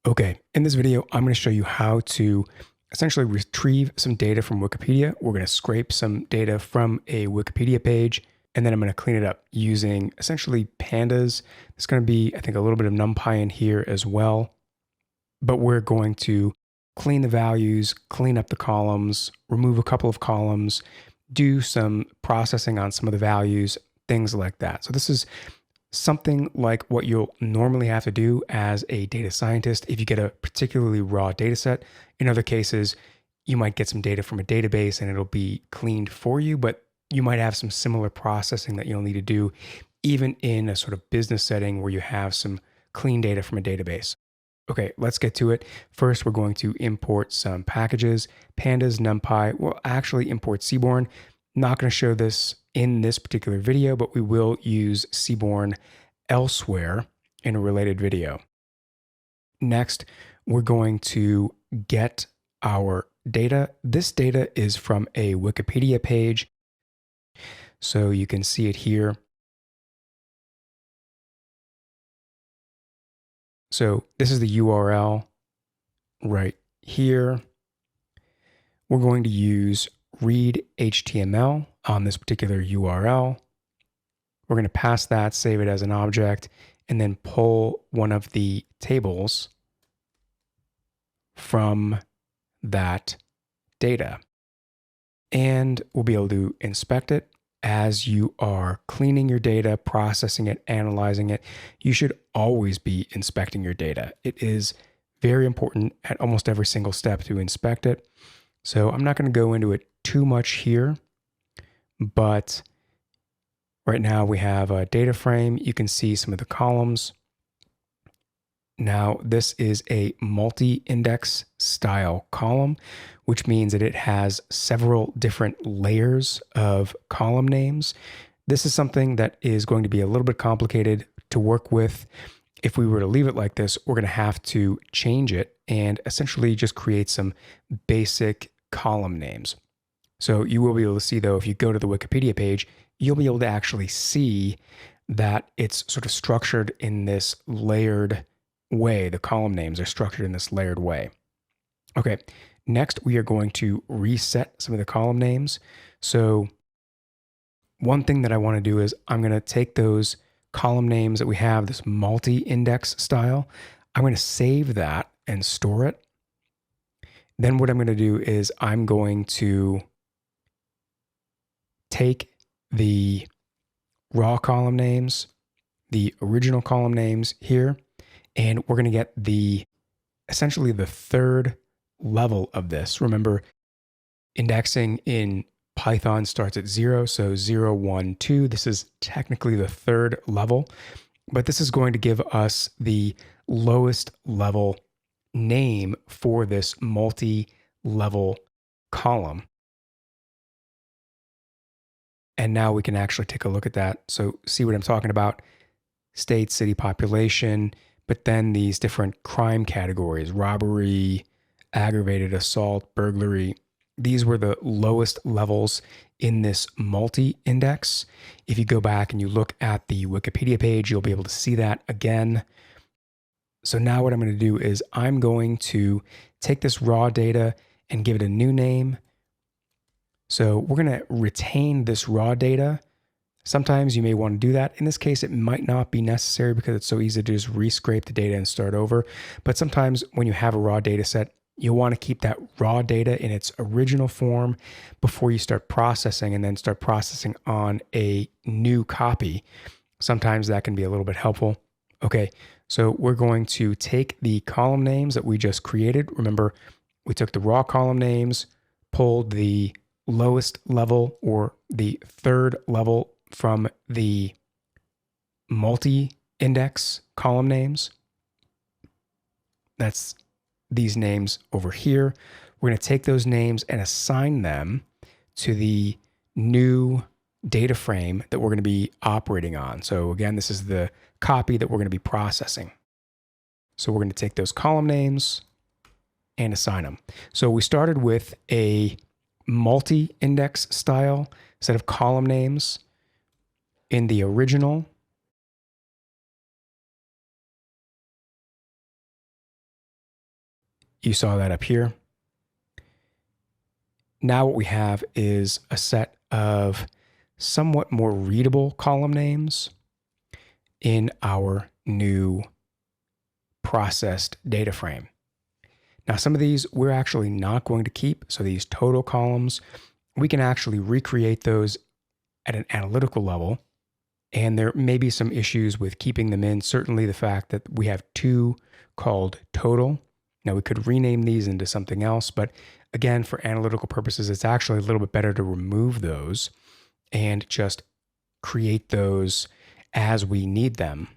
Okay, in this video, I'm going to show you how to essentially retrieve some data from Wikipedia. We're going to scrape some data from a Wikipedia page, and then I'm going to clean it up using essentially Pandas. There's going to be, I think, a little bit of NumPy in here as well, but we're going to clean the values, clean up the columns, remove a couple of columns, do some processing on some of the values, things like that. So this is something like what you'll normally have to do as a data scientist if you get a particularly raw data set. In other cases, you might get some data from a database and it'll be cleaned for you, but you might have some similar processing that you'll need to do even in a sort of business setting where you have some clean data from a database. Okay, let's get to it. First, we're going to import some packages. Pandas, NumPy. We'll actually import Seaborn. Not going to show this in this particular video, but we will use Seaborn elsewhere in a related video. Next, we're going to get our data. This data is from a Wikipedia page, so you can see it here. So this is the URL right here. We're going to use read HTML on this particular URL. We're going to pass that, save it as an object, and then pull one of the tables from that data. And we'll be able to inspect it. As you are cleaning your data, processing it, analyzing it, you should always be inspecting your data. It is very important at almost every single step to inspect it. So I'm not going to go into it too much here, but right now we have a data frame. You can see some of the columns. Now this is a multi-index style column, which means that it has several different layers of column names. This is something that is going to be a little bit complicated to work with. If we were to leave it like this, we're going to have to change it and essentially just create some basic column names. So you will be able to see, though, if you go to the Wikipedia page, you'll be able to actually see that it's sort of structured in this layered way. The column names are structured in this layered way. Okay, next we are going to reset some of the column names. So one thing that I want to do is I'm going to take those column names that we have, this multi-index style. I'm going to save that and store it. Then what I'm going to do is I'm going to take the raw column names, the original column names here, and we're going to get essentially the third level of this. Remember, indexing in Python starts at 0, so 0, 1, 2. This is technically the third level, but this is going to give us the lowest level name for this multi-level column. And now we can actually take a look at that. So see what I'm talking about? State, city, population, but then these different crime categories: robbery, aggravated assault, burglary. These were the lowest levels in this multi-index. If you go back and you look at the Wikipedia page, you'll be able to see that again. So now what I'm going to do is I'm going to take this raw data and give it a new name. So we're going to retain this raw data. Sometimes you may want to do that. In this case, it might not be necessary because it's so easy to just rescrape the data and start over. But sometimes when you have a raw data set, you'll want to keep that raw data in its original form before you start processing and then start processing on a new copy. Sometimes that can be a little bit helpful. Okay, so we're going to take the column names that we just created. Remember, we took the raw column names, pulled the lowest level or the third level from the multi-index column names. That's these names over here. We're going to take those names and assign them to the new data frame that we're going to be operating on. So again, this is the copy that we're going to be processing. So we're going to take those column names and assign them. So we started with a multi-index style set of column names in the original You saw that up here. Now what we have is a set of somewhat more readable column names in our new processed data frame. Now, some of these we're actually not going to keep. So these total columns, we can actually recreate those at an analytical level. And there may be some issues with keeping them in. Certainly the fact that we have two called total. Now we could rename these into something else, but again, for analytical purposes, it's actually a little bit better to remove those and just create those as we need them.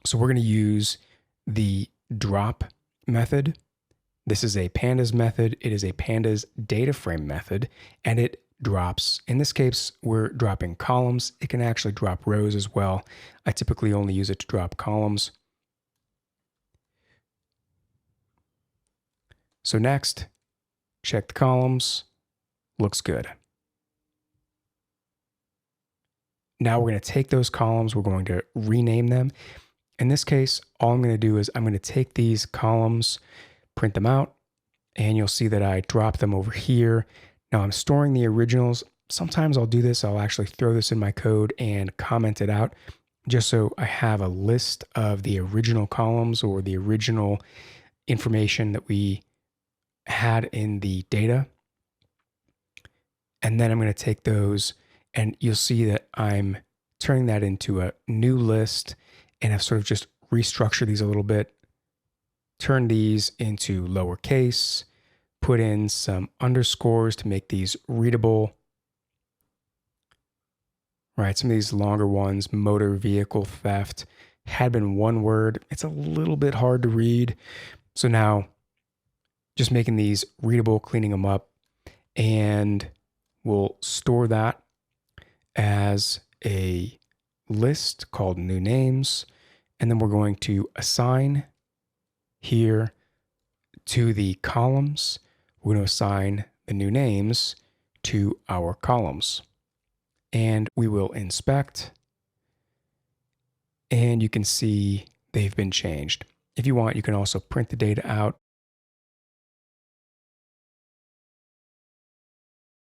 So we're going to use the drop method. This is a Pandas method. It is a Pandas data frame method, and it drops. In this case, we're dropping columns. It can actually drop rows as well. I typically only use it to drop columns. So next, check the columns. Looks good. Now we're going to take those columns. We're going to rename them. In this case, all I'm going to do is I'm going to take these columns, print them out, and you'll see that I drop them over here. Now I'm storing the originals. Sometimes I'll do this. I'll actually throw this in my code and comment it out just so I have a list of the original columns or the original information that we had in the data. And then I'm going to take those and you'll see that I'm turning that into a new list, and I've sort of just restructured these a little bit, turn these into lowercase, put in some underscores to make these readable. Right, some of these longer ones, motor vehicle theft, had been one word. It's a little bit hard to read. So now just making these readable, cleaning them up, and we'll store that as a list called new names. And then we're going to assign here to the columns. We're going to assign the new names to our columns. And we will inspect. And you can see they've been changed. If you want, you can also print the data out.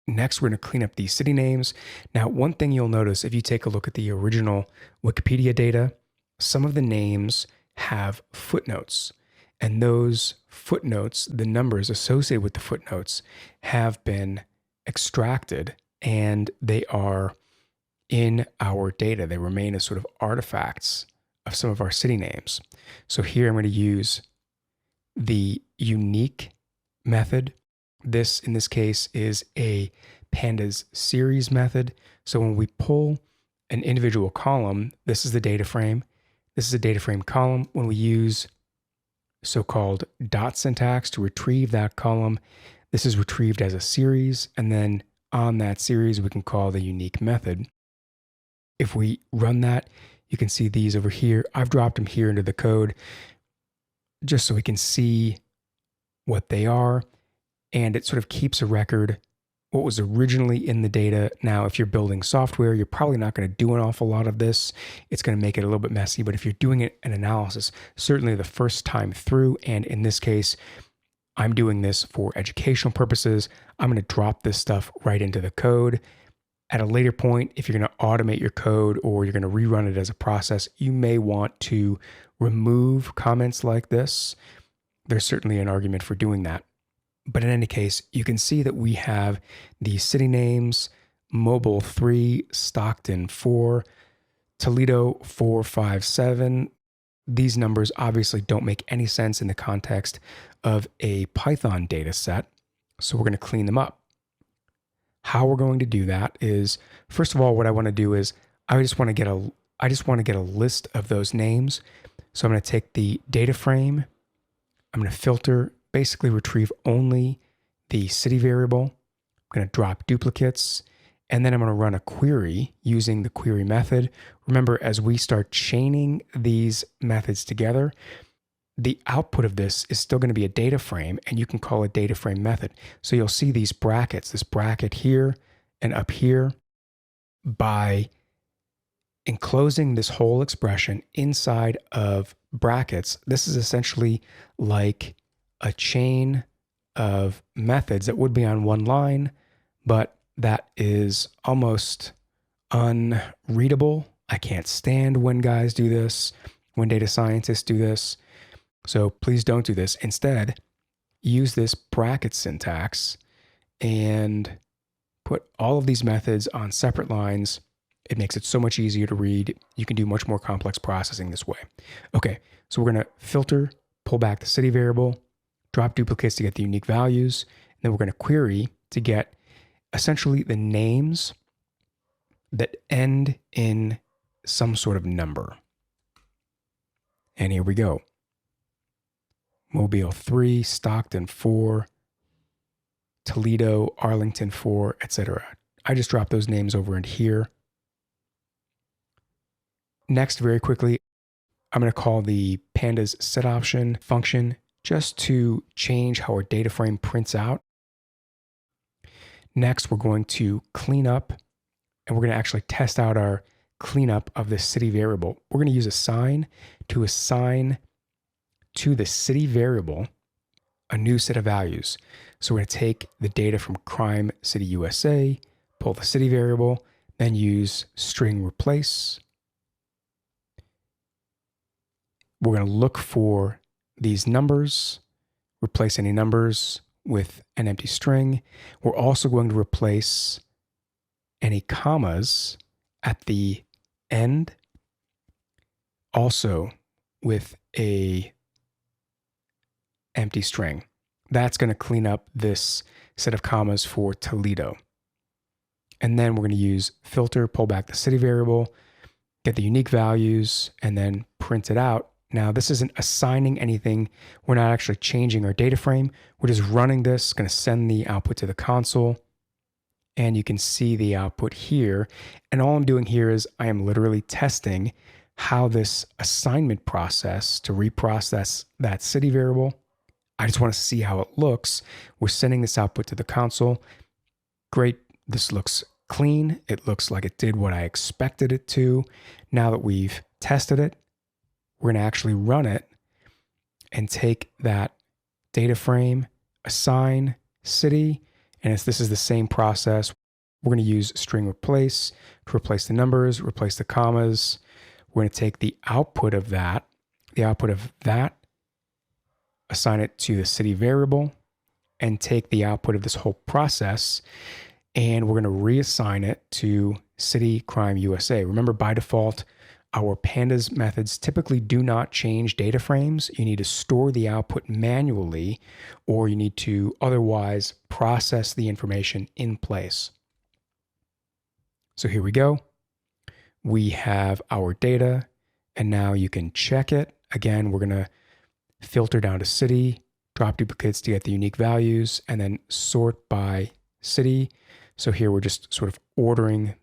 Next, we're going to clean up these city names. Now, one thing you'll notice if you take a look at the original Wikipedia data, some of the names have footnotes. And those footnotes, the numbers associated with the footnotes, have been extracted and they are in our data. They remain as sort of artifacts of some of our city names. So here I'm going to use the unique method. This, in this case, is a Pandas series method. So when we pull an individual column, this is the data frame. This is a data frame column. When we use so-called dot syntax to retrieve that column, this is retrieved as a series. And then on that series, we can call the unique method. If we run that, you can see these over here. I've dropped them here into the code just so we can see what they are. And it sort of keeps a record what was originally in the data. Now, if you're building software, you're probably not going to do an awful lot of this. It's going to make it a little bit messy. But if you're doing an analysis, certainly the first time through, and in this case, I'm doing this for educational purposes, I'm going to drop this stuff right into the code. At a later point, if you're going to automate your code or you're going to rerun it as a process, you may want to remove comments like this. There's certainly an argument for doing that. But in any case, you can see that we have the city names: Mobile 3, Stockton 4, Toledo 457. These numbers obviously don't make any sense in the context of a Python data set. So we're going to clean them up. How we're going to do that is, first of all, what I want to do is I just want to get a list of those names. So I'm going to take the data frame. I'm going to filter, basically retrieve only the city variable. I'm going to drop duplicates, and then I'm going to run a query using the query method. Remember, as we start chaining these methods together, the output of this is still going to be a data frame, and you can call a data frame method. So you'll see these brackets, this bracket here and up here. By enclosing this whole expression inside of brackets, this is essentially like a chain of methods that would be on one line, but that is almost unreadable. I can't stand when guys do this, when data scientists do this. So please don't do this. Instead, use this bracket syntax and put all of these methods on separate lines. It makes it so much easier to read. You can do much more complex processing this way. Okay, so we're going to filter, pull back the city variable, drop duplicates to get the unique values, and then we're going to query to get essentially the names that end in some sort of number. And here we go. Mobile 3, Stockton 4, Toledo, Arlington 4, etc. I just dropped those names over into here. Next, very quickly, I'm going to call the Pandas set option function just to change how our data frame prints out. Next, we're going to clean up, and we're going to actually test out our cleanup of the city variable. We're going to use assign to assign to the city variable a new set of values. So we're going to take the data from crime city USA, pull the city variable, then use string replace. We're going to look for these numbers, replace any numbers with an empty string. We're also going to replace any commas at the end also with a empty string. That's going to clean up this set of commas for Toledo. And then we're going to use filter, pull back the city variable, get the unique values, and then print it out. Now, this isn't assigning anything. We're not actually changing our data frame. We're just running this, going to send the output to the console. And you can see the output here. And all I'm doing here is I am literally testing how this assignment process to reprocess that city variable. I just want to see how it looks. We're sending this output to the console. Great. This looks clean. It looks like it did what I expected it to. Now that we've tested it, we're going to actually run it and take that data frame, assign city, and this is the same process. We're going to use string replace to replace the numbers, replace the commas. We're going to take the output of that, assign it to the city variable, and take the output of this whole process, and we're going to reassign it to city crime USA. Remember, by default, our Pandas methods typically do not change data frames. You need to store the output manually, or you need to otherwise process the information in place. So here we go. We have our data, and now you can check it. Again, we're going to filter down to city, drop duplicates to get the unique values, and then sort by city. So here we're just sort of ordering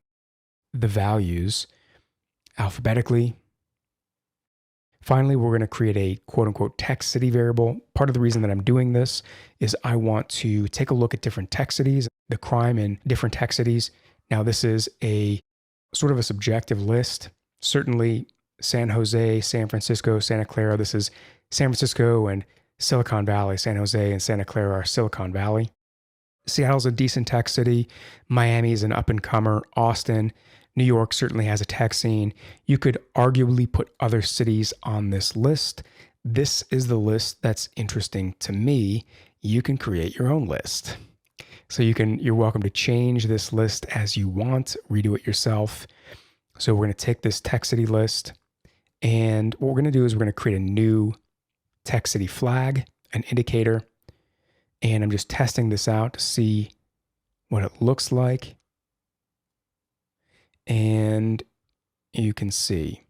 the values alphabetically. Finally, we're going to create a quote unquote text city variable. Part of the reason that I'm doing this is I want to take a look at different text cities, the crime in different text cities. Now, this is a sort of a subjective list. Certainly San Jose, San Francisco, Santa Clara. This is San Francisco and Silicon Valley. San Jose and Santa Clara are Silicon Valley. Seattle's a decent tech city. Miami's an up-and-comer. Austin, New York certainly has a tech scene. You could arguably put other cities on this list. This is the list that's interesting to me. You can create your own list. So you're welcome to change this list as you want, redo it yourself. So we're going to take this tech city list, and what we're going to do is we're going to create a new tech city flag, an indicator, and I'm just testing this out to see what it looks like. And you can see.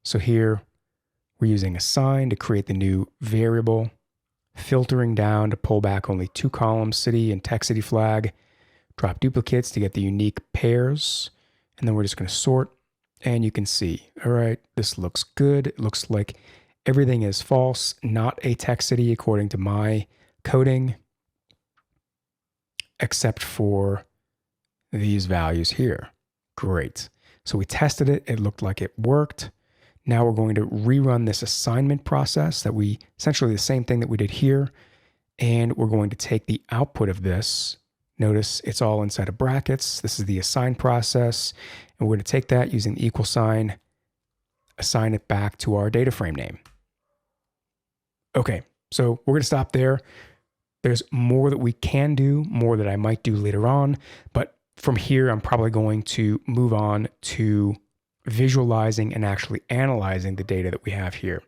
So here we're using assign to create the new variable, filtering down to pull back only 2 columns, city and tech city flag, drop duplicates to get the unique pairs, and then we're just going to sort, and you can see, all right, this looks good. It looks like everything is false, not a tech city according to my coding, except for these values here. Great. So we tested it. It looked like it worked. Now we're going to rerun this assignment process that we, essentially the same thing that we did here. And we're going to take the output of this. Notice it's all inside of brackets. This is the assign process. And we're going to take that using the equal sign, assign it back to our data frame name. Okay, so we're going to stop there. There's more that we can do, more that I might do later on. But from here, I'm probably going to move on to visualizing and actually analyzing the data that we have here.